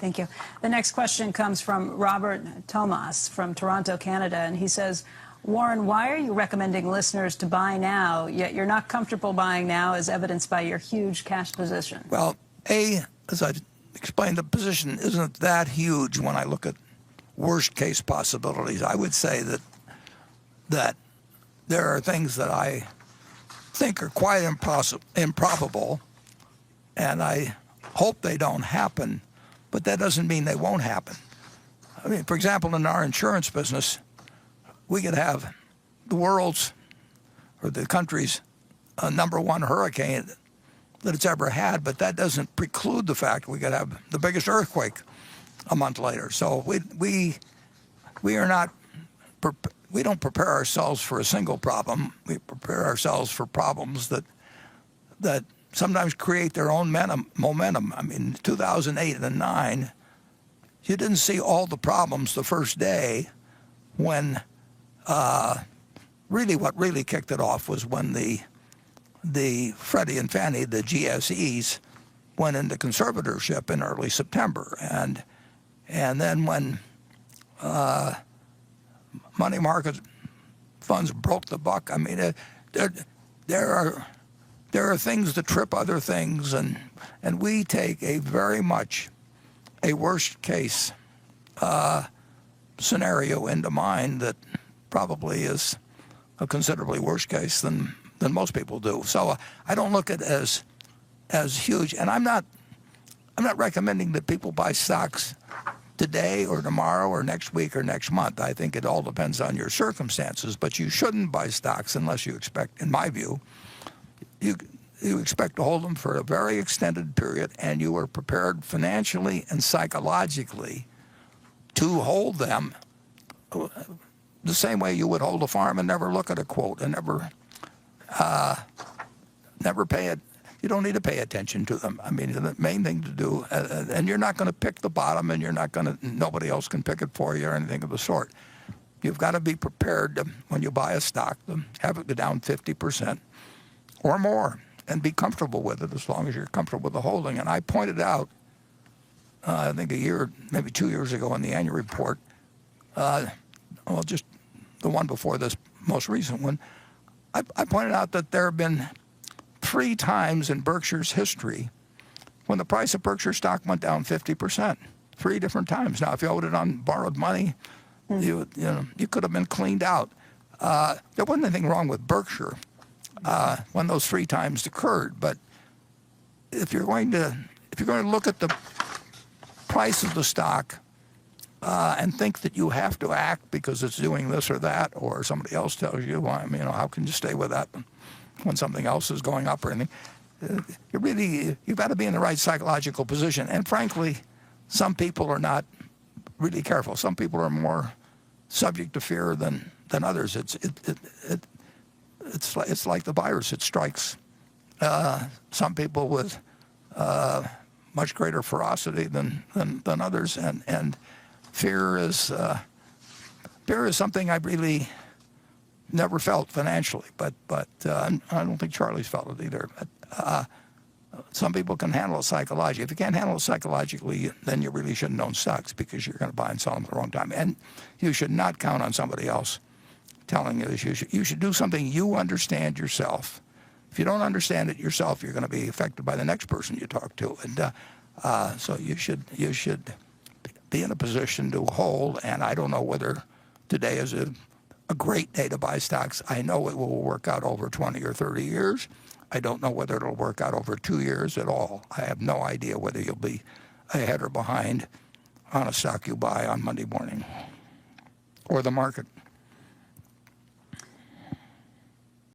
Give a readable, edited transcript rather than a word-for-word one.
Thank you. The next question comes from Robert Thomas from Toronto, Canada, and he says, Warren, why are you recommending listeners to buy now, yet you're not comfortable buying now, as evidenced by your huge cash position? Well, as I explained, the position isn't that huge when I look at worst-case possibilities. I would say that there are things that I think are quite improbable, and I hope they don't happen, but that doesn't mean they won't happen. I mean, for example, in our insurance business, we could have the world's or the country's #1 hurricane that it's ever had, but that doesn't preclude the fact we could have the biggest earthquake a month later. So we don't prepare ourselves for a single problem. We prepare ourselves for problems that sometimes create their own momentum. I mean, 2008 and 2009, you didn't see all the problems the first day when what really kicked it off was when the Freddie and Fannie, the GSEs, went into conservatorship in early September. And then when money market funds broke the buck, I mean, there are things that trip other things, and we take a very much a worst case scenario into mind that probably is a considerably worse case than most people do. So I don't look at it as huge, and I'm not recommending that people buy stocks today or tomorrow or next week or next month. I think it all depends on your circumstances, but you shouldn't buy stocks unless you expect, in my view, you expect to hold them for a very extended period, and you are prepared financially and psychologically to hold them the same way you would hold a farm and never look at a quote and never pay it. You don't need to pay attention to them. I mean, the main thing to do, and you're not going to pick the bottom, and nobody else can pick it for you or anything of the sort. You've got to be prepared to, when you buy a stock, to have it go down 50% or more and be comfortable with it as long as you're comfortable with the holding. And I pointed out, I think a year, maybe 2 years ago in the annual report, just the one before this most recent one, I pointed out that there have been 3 times in Berkshire's history when the price of Berkshire stock went down 50%. 3 different times. Now, if you owed it on borrowed money, you could have been cleaned out. There wasn't anything wrong with Berkshire when those 3 times occurred. But if you're going to look at the price of the stock and think that you have to act because it's doing this or that, or somebody else tells you, well, I mean, how can you stay with that when something else is going up or anything? You've got to be in the right psychological position. And frankly, some people are not really careful. Some people are more subject to fear than others. It's like the virus. It strikes some people with much greater ferocity than others, and fear is something I really never felt financially, but I don't think Charlie's felt it either. But some people can handle it psychologically. If you can't handle it psychologically, then you really shouldn't own stocks, because you're going to buy and sell them at the wrong time. And you should not count on somebody else telling you this. You should do something you understand yourself. If you don't understand it yourself, you're going to be affected by the next person you talk to. And so you should be in a position to hold. And I don't know whether today is a great day to buy stocks. I know it will work out over 20 or 30 years. I don't know whether it'll work out over 2 years at all. I have no idea whether you'll be ahead or behind on a stock you buy on Monday morning or the market.